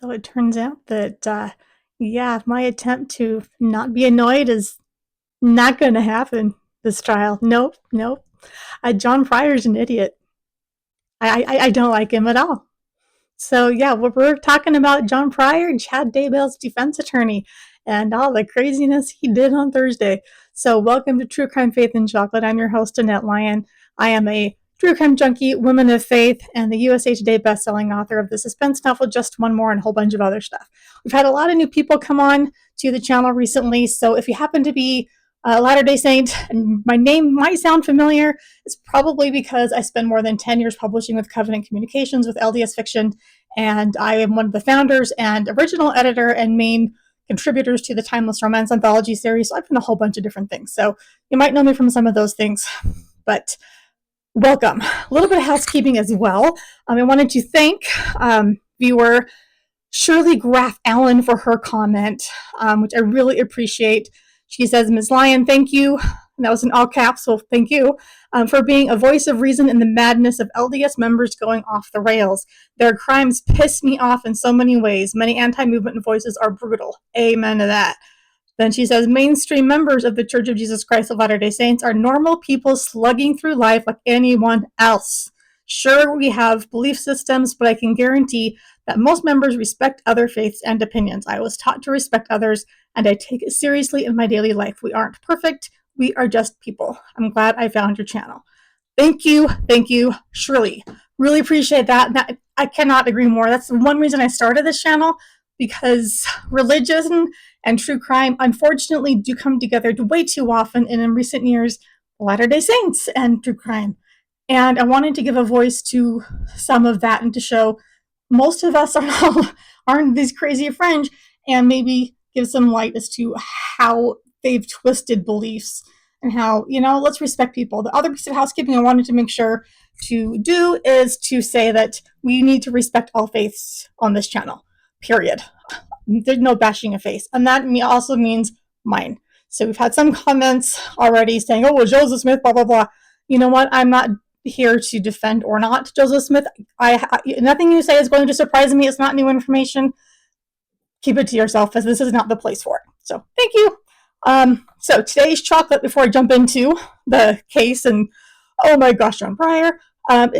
So it turns out that, yeah, my attempt to not be annoyed is not going to happen this trial. Nope, nope. John Pryor's an idiot. I don't like him at all. So yeah, we're talking about John Pryor, Chad Daybell's defense attorney, and all the craziness he did on Thursday. So welcome to True Crime, Faith, and Chocolate. I'm your host, Annette Lyon. I am a true crime junkie, woman of faith, and the USA Today bestselling author of the suspense novel Just One More and a whole bunch of other stuff. We've had a lot of new people come on to the channel recently, so if you happen to be a Latter-day Saint and my name might sound familiar, it's probably because I spent more than 10 years publishing with Covenant Communications with LDS Fiction, and I am one of the founders and original editor and main contributors to the Timeless Romance Anthology series. So I've done a whole bunch of different things. So you might know me from some of those things, but welcome. A little bit of housekeeping as well. I wanted to thank viewer Shirley Graff Allen for her comment, which I really appreciate. She says, Ms. Lyon, thank you. And that was in all caps, so thank you for being a voice of reason in the madness of LDS members going off the rails. Their crimes piss me off in so many ways. Many anti-movement voices are brutal. Amen to that. Then she says, mainstream members of the Church of Jesus Christ of Latter-day Saints are normal people slugging through life like anyone else. Sure, we have belief systems, but I can guarantee that most members respect other faiths and opinions. I was taught to respect others, and I take it seriously in my daily life. We aren't perfect. We are just people. I'm glad I found your channel. Thank you, Shirley. Really appreciate that. I cannot agree more. That's the one reason I started this channel, because religion and true crime, unfortunately, do come together way too often, and in recent years, Latter-day Saints and true crime. And I wanted to give a voice to some of that and to show most of us aren't these crazy fringe, and maybe give some light as to how they've twisted beliefs and how, let's respect people. The other piece of housekeeping I wanted to make sure to do is to say that we need to respect all faiths on this channel, period. There's no bashing a faith. And that also means mine. So we've had some comments already saying, oh, well, Joseph Smith, blah, blah, blah. You know what? I'm not here to defend or not Joseph Smith. Nothing you say is going to surprise me. It's not new information. Keep it to yourself, as this is not the place for it. So thank you. So today's chocolate, before I jump into the case, and oh my gosh, John Pryor,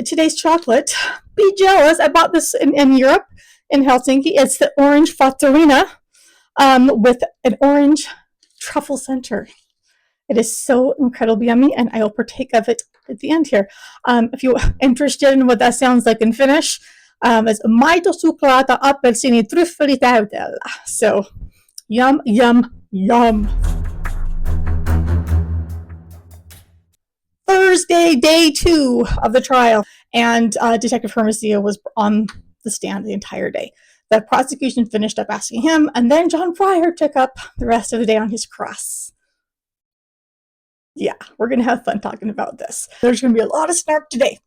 today's chocolate, be jealous. I bought this in Europe, in Helsinki. It's the orange fattarina with an orange truffle center. It is so incredibly yummy, and I will partake of it at the end here. If you're interested in what that sounds like in Finnish, it's maito suklaata appelsini tryffeli täytellä. So, yum, yum, yum. Thursday, day 2 of the trial, and Detective Hermosillo was on the stand the entire day. The prosecution finished up asking him, and then John Pryor took up the rest of the day on his cross. Yeah, we're going to have fun talking about this. There's going to be a lot of snark today.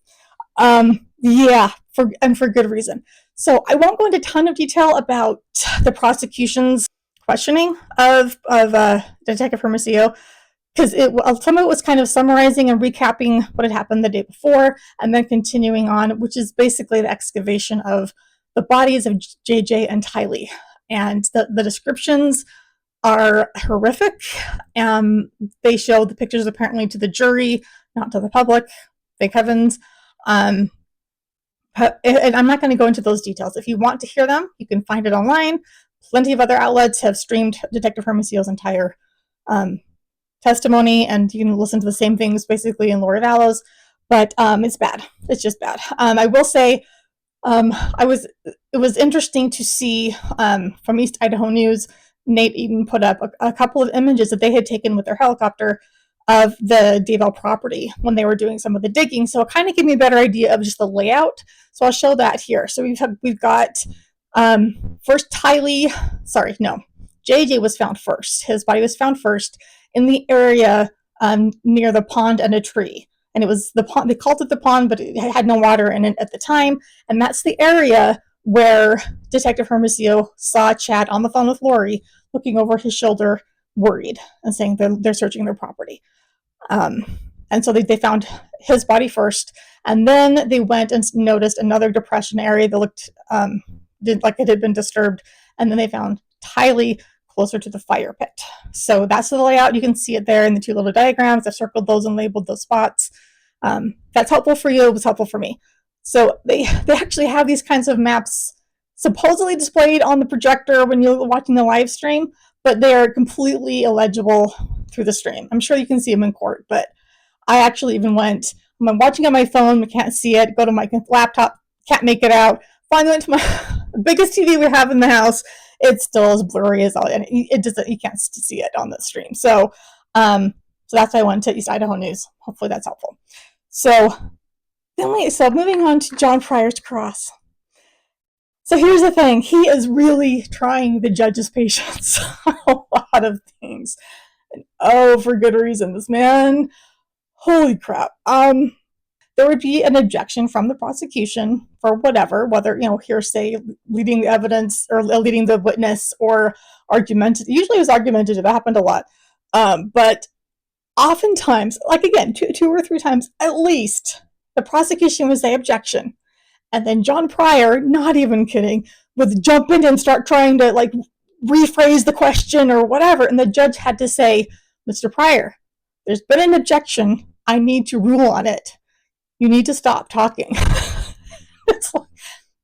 Yeah, for good reason. So I won't go into a ton of detail about the prosecution's questioning of Detective Hermosillo, because some of it was kind of summarizing and recapping what had happened the day before, and then continuing on, which is basically the excavation of the bodies of JJ and Tylee. And the descriptions are horrific. They show the pictures apparently to the jury, not to the public. Thank heavens. And I'm not going to go into those details. If you want to hear them, you can find it online. Plenty of other outlets have streamed Detective Hermosillo's entire testimony, and you can listen to the same things basically in Lord of Allos. But it's bad. It's just bad. I will say, it was interesting to see from East Idaho News, Nate Eden put up a couple of images that they had taken with their helicopter of the Daybell property when they were doing some of the digging. So it kind of gave me a better idea of just the layout. So I'll show that here. So we've got first JJ was found first. His body was found first in the area near the pond and a tree. And it was the pond, they called it the pond, but it had no water in it at the time. And that's the area where Detective Hermosillo saw Chad on the phone with Lori, looking over his shoulder, worried, and saying they're searching their property. And so they found his body first, and then they went and noticed another depression area that looked did like it had been disturbed. And then they found Tylee closer to the fire pit. So that's the layout. You can see it there in the two little diagrams. I've circled those and labeled those spots. That's helpful for you. It was helpful for me. So they actually have these kinds of maps supposedly displayed on the projector when you're watching the live stream, but they are completely illegible through the stream. I'm sure you can see them in court, but I actually even went, I'm watching on my phone, I can't see it, go to my laptop, can't make it out. Finally went to my biggest TV we have in the house. It's still as blurry as all, and it doesn't, you can't see it on the stream. So that's why I went to East Idaho News. Hopefully that's helpful. So moving on to John Pryor's cross. So here's the thing. He is really trying the judge's patience on a lot of things. And for good reason. This man, holy crap. There would be an objection from the prosecution for whatever, whether, hearsay, leading the evidence, or leading the witness, or argumentative. Usually it was argumentative. That happened a lot. But oftentimes, like again, two or three times at least, the prosecution would say objection. And then John Pryor, not even kidding, would jump in and start trying to like rephrase the question or whatever. And the judge had to say, Mr. Pryor, there's been an objection. I need to rule on it. You need to stop talking. It's like,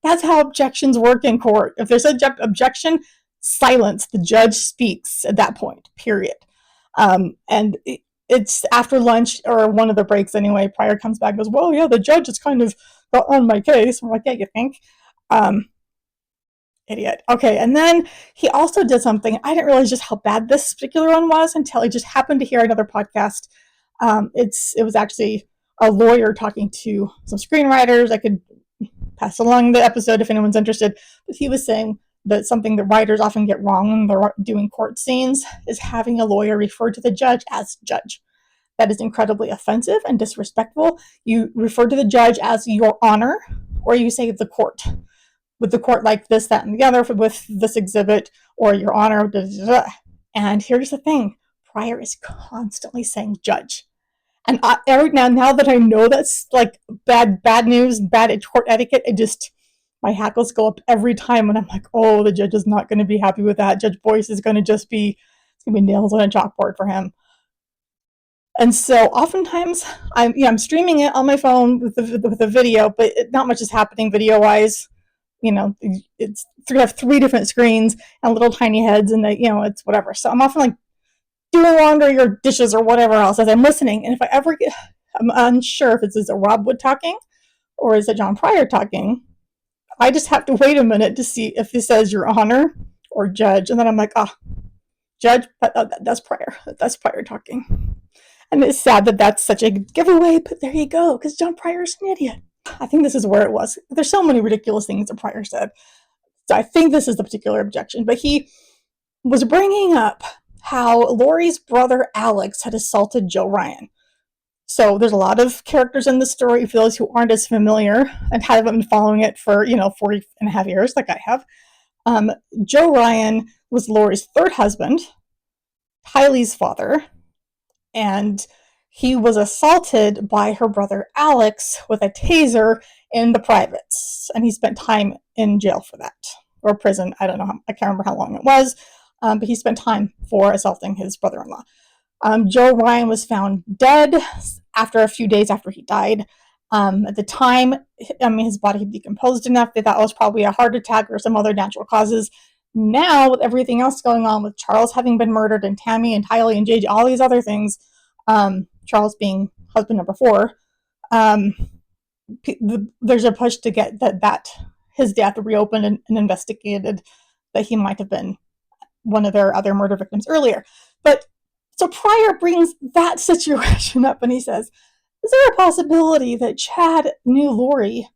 that's how objections work in court. If there's an objection, silence. The judge speaks at that point, period. And it's after lunch, or one of the breaks anyway, Pryor comes back and goes, well, yeah, the judge is kind of on my case. I'm like, yeah, you think? Idiot. Okay, and then he also did something. I didn't realize just how bad this particular one was until I just happened to hear another podcast. It was actually a lawyer talking to some screenwriters. I could pass along the episode if anyone's interested. But he was saying that something that writers often get wrong when they're doing court scenes is having a lawyer refer to the judge as judge. That is incredibly offensive and disrespectful. You refer to the judge as your honor, or you say the court. With the court like this, that, and the other, with this exhibit, or your honor. Blah, blah, blah. And here's the thing. Pryor is constantly saying judge. And now that I know that's like bad news, bad court etiquette, my hackles go up every time when I'm like, oh, the judge is not going to be happy with that. Judge Boyce is going to it's going to be nails on a chalkboard for him. And so oftentimes I'm streaming it on my phone with the video, but not much is happening video-wise. It's have three different screens and little tiny heads, and it's whatever. So I'm often like doing laundry or dishes or whatever else as I'm listening. And if I ever I'm unsure if it's a Rob Wood talking or is it John Pryor talking, I just have to wait a minute to see if he says your honor or judge. And then I'm like, judge, that's Pryor. That's Pryor talking. And it's sad that that's such a giveaway, but there you go, because John Pryor's an idiot. I think this is where it was. There's so many ridiculous things that Pryor said. So I think this is the particular objection. But he was bringing up how Lori's brother Alex had assaulted Joe Ryan. So there's a lot of characters in the story for those who aren't as familiar and haven't been following it for 40 and a half years like I have. Joe Ryan was Lori's third husband, Tylee's father, and he was assaulted by her brother Alex with a taser in the privates, and he spent time in jail for that, or prison. I don't know. I can't remember how long it was, but he spent time for assaulting his brother-in-law. Joe Ryan was found dead after a few days after he died. At the time, his body had decomposed enough. They thought it was probably a heart attack or some other natural causes. Now, with everything else going on, with Charles having been murdered, and Tammy and Tylee and JJ, all these other things, Charles being husband number 4, there's a push to get that his death reopened and investigated, that he might have been one of their other murder victims earlier. But so Pryor brings that situation up, and he says, is there a possibility that Chad knew Lori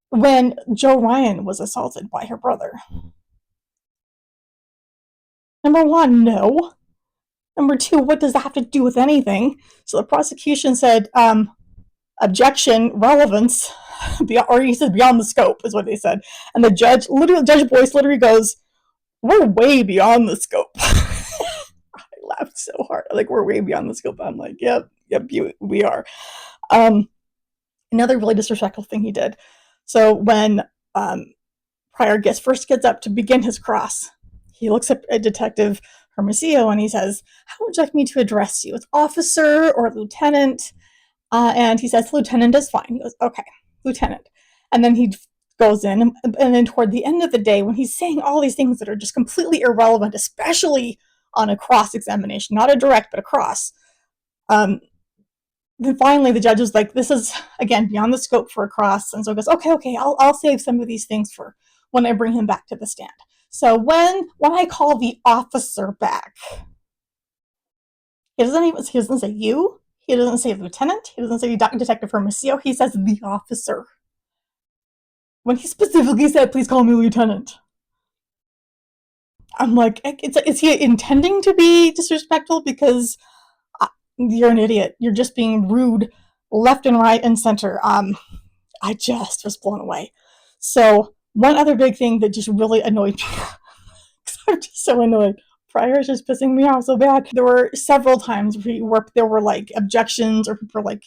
when Joe Ryan was assaulted by her brother? Number 1, no. Number 2, what does that have to do with anything? So the prosecution said, objection, relevance, or he said beyond the scope is what they said. And the Judge Boyce literally goes, we're way beyond the scope. I laughed so hard. Like, we're way beyond the scope. I'm like, yep, we are. Another really disrespectful thing he did. So when Pryor first gets up to begin his cross. He looks at Detective Hermosillo and he says, "How would you like me to address you? As officer or lieutenant?" And he says, "Lieutenant is fine." He goes, "Okay, lieutenant." And then he goes in, and then toward the end of the day, when he's saying all these things that are just completely irrelevant, especially on a cross examination, not a direct, but a cross, then finally the judge was like, "This is, again, beyond the scope for a cross." And so he goes, okay, I'll save some of these things for when I bring him back to the stand. So when I call the officer back, he doesn't say you, he doesn't say lieutenant, he doesn't say Detective Hermosillo, he says the officer. When he specifically said, "Please call me lieutenant." I'm like, is he intending to be disrespectful? Because you're an idiot. You're just being rude left and right and center. I just was blown away. So one other big thing that just really annoyed me, because I'm just so annoyed. Pryor's just pissing me off so bad. There were several times where there were like objections, or people were like,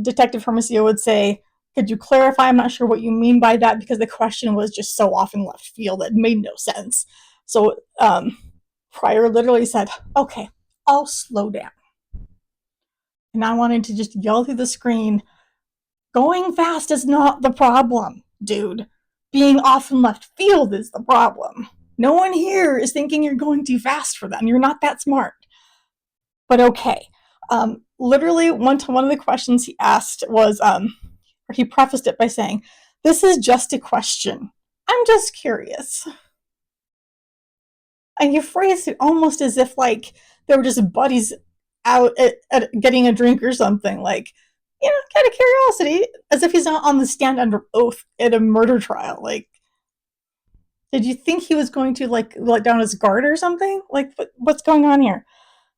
Detective Hermosillo would say, "Could you clarify? I'm not sure what you mean by that," because the question was just so off in left field that made no sense. So Pryor literally said, "Okay, I'll slow down." And I wanted to just yell through the screen, "Going fast is not the problem, dude. Being off in left field is the problem. No one here is thinking you're going too fast for them. You're not that smart." But okay. Literally, one of the questions he asked was, or he prefaced it by saying, "This is just a question. I'm just curious." And he phrased it almost as if like they were just buddies out at getting a drink or something, like, kind of curiosity, as if he's not on the stand under oath at a murder trial. Like, did you think he was going to like let down his guard or something? Like, what's going on here?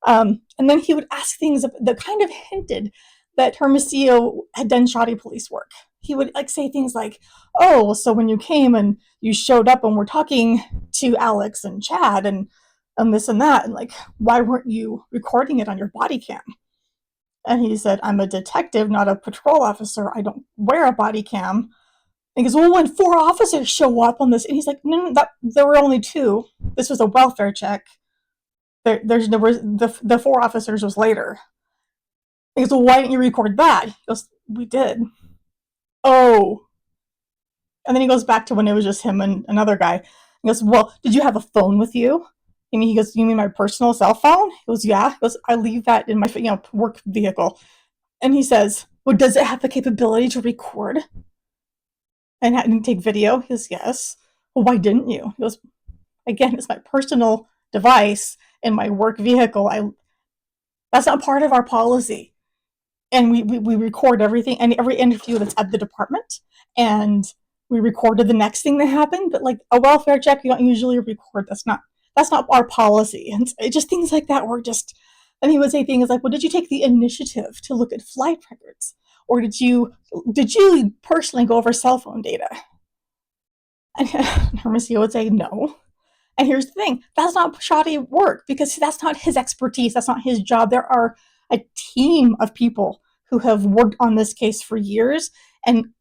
And then he would ask things that kind of hinted that Hermosillo had done shoddy police work. He would like say things like, "Oh, so when you came and you showed up and were talking to Alex and Chad and this and that, and like, why weren't you recording it on your body cam?" And he said, "I'm a detective, not a patrol officer. I don't wear a body cam." And he goes, "Well, when 4 officers show up on this," and he's like, "No, there were only 2. This was a welfare check. The 4 officers was later." He goes, "Well, why didn't you record that?" He goes, "We did." "Oh." And then he goes back to when it was just him and another guy. He goes, "Well, did you have a phone with you?" And he goes, "You mean my personal cell phone?" He goes, "Yeah." He goes, "I leave that in my work vehicle." And he says, "Well, does it have the capability to record and take video?" He goes, "Yes." "Well, why didn't you?" He goes, "Again, it's my personal device in my work vehicle. That's not part of our policy." And we record everything and every interview that's at the department, and we recorded the next thing that happened. But like a welfare check, you don't usually record. That's not our policy. And just things like that were just. And he would say things like, "Well, did you take the initiative to look at flight records, or did you personally go over cell phone data?" And Hermosillo would say, "No." And here's the thing, that's not shoddy work, because that's not his expertise. That's not his job. There are a team of people who have worked on this case for years, and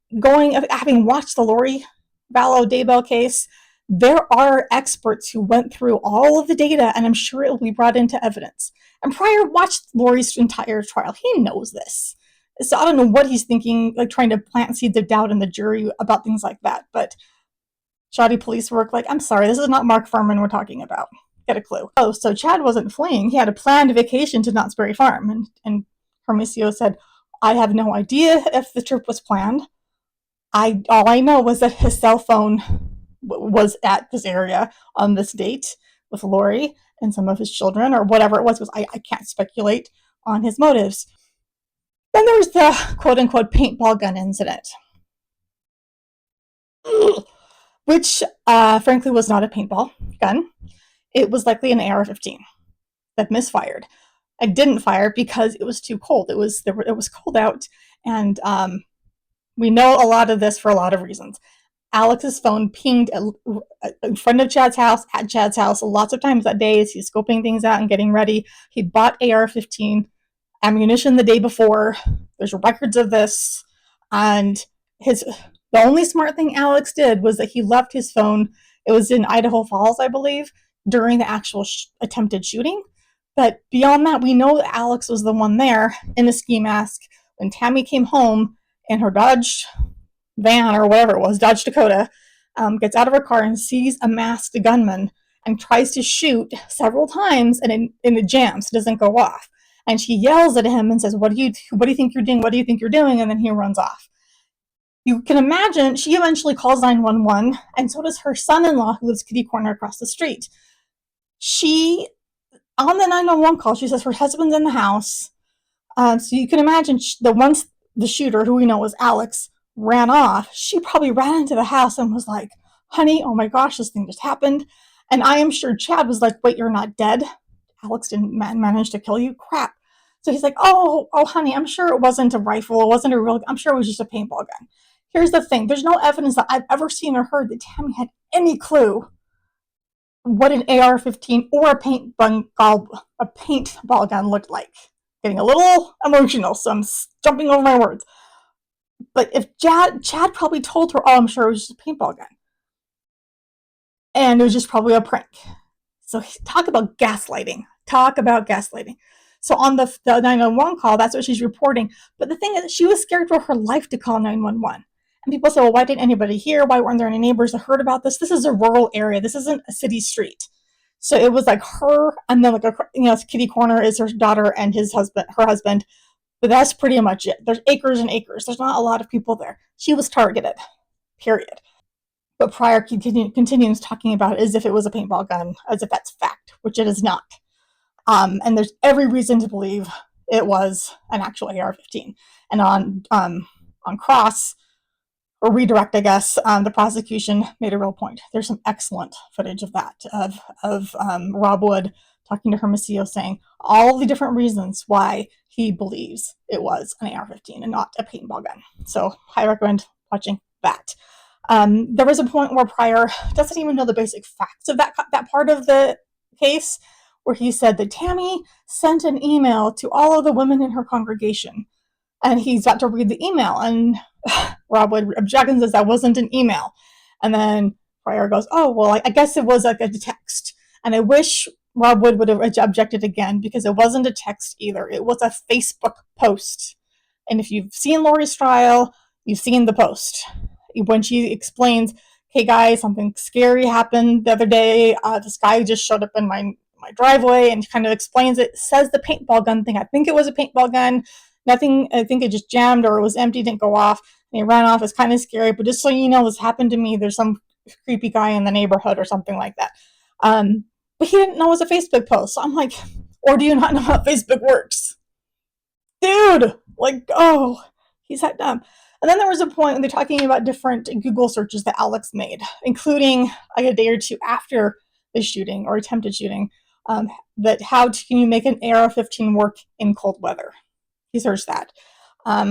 having watched the Lori Vallow Daybell case, there are experts who went through all of the data, and I'm sure it will be brought into evidence. And Pryor watched Lori's entire trial. He knows this. So I don't know what he's thinking, like trying to plant seeds of doubt in the jury about things like that. But shoddy police work, like, I'm sorry, this is not Mark Furman we're talking about. Get a clue. Oh, so Chad wasn't fleeing. He had a planned vacation to Knott's Berry Farm. And Hermosillo said, "I have no idea if the trip was planned. All I know was that his cell phone was at this area on this date with Lori and some of his children," or whatever it was. I can't speculate on his motives. Then there was the quote-unquote paintball gun incident. Which, frankly, was not a paintball gun. It was likely an AR-15 that misfired. I didn't fire because it was too cold. It was cold out, and we know a lot of this for a lot of reasons. Alex's phone pinged in front of Chad's house, at Chad's house, lots of times that day as he's scoping things out and getting ready. He bought AR-15 ammunition the day before. There's records of this, and The only smart thing Alex did was that he left his phone. It was in Idaho Falls, I believe, during the actual attempted shooting. But beyond that, we know that Alex was the one there in a ski mask when Tammy came home in her Dodge van or whatever it was, Dodge Dakota, gets out of her car and sees a masked gunman and tries to shoot several times, and it jams, doesn't go off. And she yells at him and says, what do you think you're doing? What do you think you're doing? And then he runs off. You can imagine she eventually calls 911, and so does her son-in-law, who lives kitty corner across the street. She, on the 911 call, she says her husband's in the house. So you can imagine once the shooter, who we know was Alex, ran off, she probably ran into the house and was like, honey, oh my gosh, this thing just happened. And I am sure Chad was like, wait, you're not dead? Alex didn't manage to kill you? Crap. So he's like, oh, honey, I'm sure it wasn't a rifle. It wasn't a real, I'm sure it was just a paintball gun. Here's the thing. There's no evidence that I've ever seen or heard that Tammy had any clue what an AR-15 or a paintball gun looked like. Getting a little emotional, so I'm jumping over my words. But if Chad probably told her, oh, I'm sure it was just a paintball gun. And it was just probably a prank. So talk about gaslighting. So on the 911 call, that's what she's reporting. But the thing is, she was scared for her life to call 911. And people say, well, why didn't anybody hear? Why weren't there any neighbors that heard about this? This is a rural area. This isn't a city street. So it was like her, and then like kitty corner is her daughter and her husband. But that's pretty much it. There's acres and acres. There's not a lot of people there. She was targeted, period. But Pryor continues talking about it as if it was a paintball gun, as if that's fact, which it is not. And there's every reason to believe it was an actual AR-15. And on cross, or redirect, I guess, the prosecution made a real point. There's some excellent footage of that, of Rob Wood talking to Hermosillo, saying all the different reasons why he believes it was an AR-15 and not a paintball gun. So I recommend watching that. There was a point where Pryor doesn't even know the basic facts of that part of the case, where he said that Tammy sent an email to all of the women in her congregation. And he's got to read the email, and Rob Wood objects and says that wasn't an email. And then Pryor goes, oh, well, I guess it was like a text. And I wish Rob Wood would have objected again, because it wasn't a text either. It was a Facebook post. And if you've seen Lori's trial, you've seen the post. When she explains, hey guys, something scary happened the other day. This guy just showed up in my driveway, and kind of explains it. Says the paintball gun thing. I think it was a paintball gun. Nothing, I think it just jammed, or it was empty, didn't go off, and he ran off. It's kind of scary, but just so you know, this happened to me. There's some creepy guy in the neighborhood or something like that. But he didn't know it was a Facebook post. So I'm like, or do you not know how Facebook works? Dude, like, oh, he's that dumb. And then there was a point when they're talking about different Google searches that Alex made, including like a day or two after the shooting or attempted shooting, that how can you make an AR-15 work in cold weather? He searched that.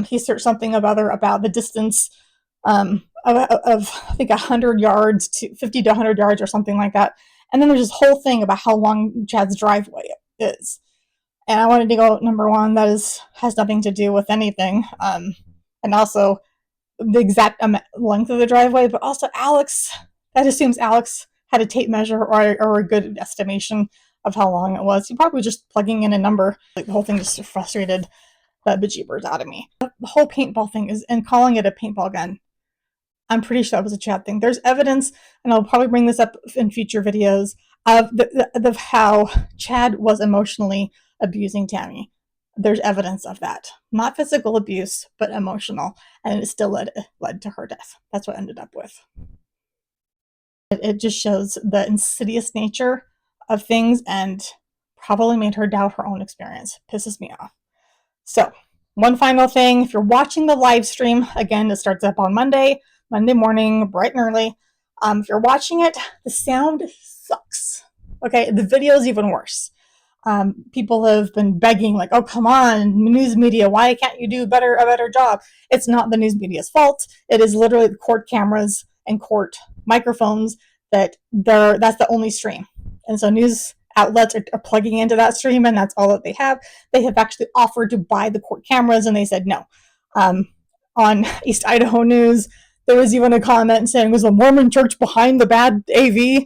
He searched something about the distance of I think 100 yards to 50 to 100 yards or something like that. And then there's this whole thing about how long Chad's driveway is. And I wanted to go, number one, has nothing to do with anything. And also the exact length of the driveway, but also Alex, that assumes Alex had a tape measure or a good estimation of how long it was. He probably was just plugging in a number. Like, the whole thing just frustrated the bejeebers out of me. The whole paintball thing and calling it a paintball gun, I'm pretty sure that was a Chad thing. There's evidence, and I'll probably bring this up in future videos, of how Chad was emotionally abusing Tammy. There's evidence of that. Not physical abuse, but emotional. And it still led to her death. That's what I ended up with. It just shows the insidious nature of things, and probably made her doubt her own experience. Pisses me off. So, one final thing. If you're watching the live stream, again, it starts up on Monday morning, bright and early. If you're watching it, the sound sucks. Okay, the video is even worse. People have been begging, like, oh, come on, news media, why can't you do a better job? It's not the news media's fault. It is literally the court cameras and court microphones that's the only stream. And so news outlets are plugging into that stream, and that's all that they have. They have actually offered to buy the court cameras, and they said no. On East Idaho News, There was even a comment saying, was the Mormon church behind the bad AV?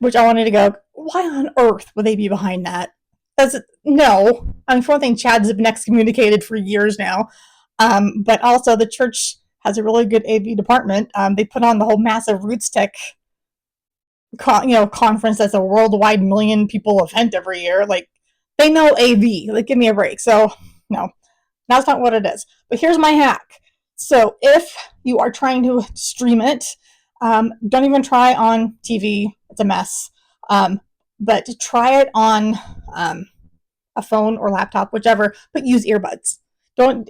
Which I wanted to go, why on earth would they be behind that? No. I mean, for one thing, Chad's been excommunicated for years now. But also, the church has a really good AV department. They put on the whole massive Roots Tech conference that's a worldwide million people event every year. Like, they know AV. Like, give me a break. So, no, that's not what it is. But here's my hack. So, if you are trying to stream it, don't even try on TV. It's a mess. But try it on a phone or laptop, whichever, but use earbuds. Don't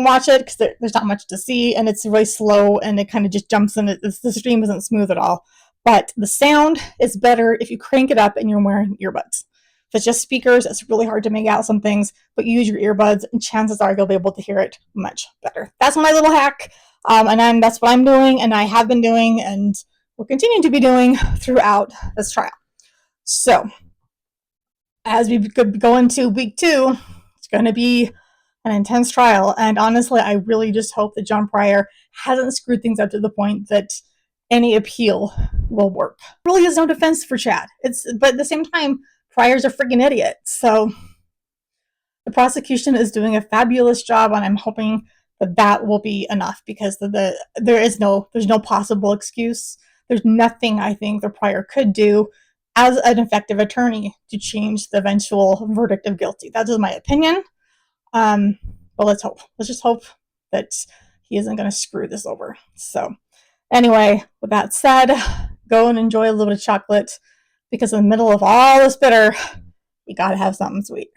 watch it because there's not much to see, and it's really slow, and it kind of just jumps in. The stream isn't smooth at all. But the sound is better if you crank it up and you're wearing earbuds. If it's just speakers, it's really hard to make out some things, but you use your earbuds, and chances are you'll be able to hear it much better. That's my little hack, and that's what I'm doing, and I have been doing, and will continue to be doing throughout this trial. So, as we go into week 2, it's going to be an intense trial. And honestly, I really just hope that John Pryor hasn't screwed things up to the point that any appeal will work. There really is no defense for Chad. But at the same time, Pryor's a freaking idiot. So the prosecution is doing a fabulous job, and I'm hoping that will be enough, because there's no possible excuse. There's nothing I think the Pryor could do as an effective attorney to change the eventual verdict of guilty. That is my opinion. But let's hope. Let's just hope that he isn't going to screw this over. So anyway, with that said, go and enjoy a little bit of chocolate, because in the middle of all this bitter, you got to have something sweet.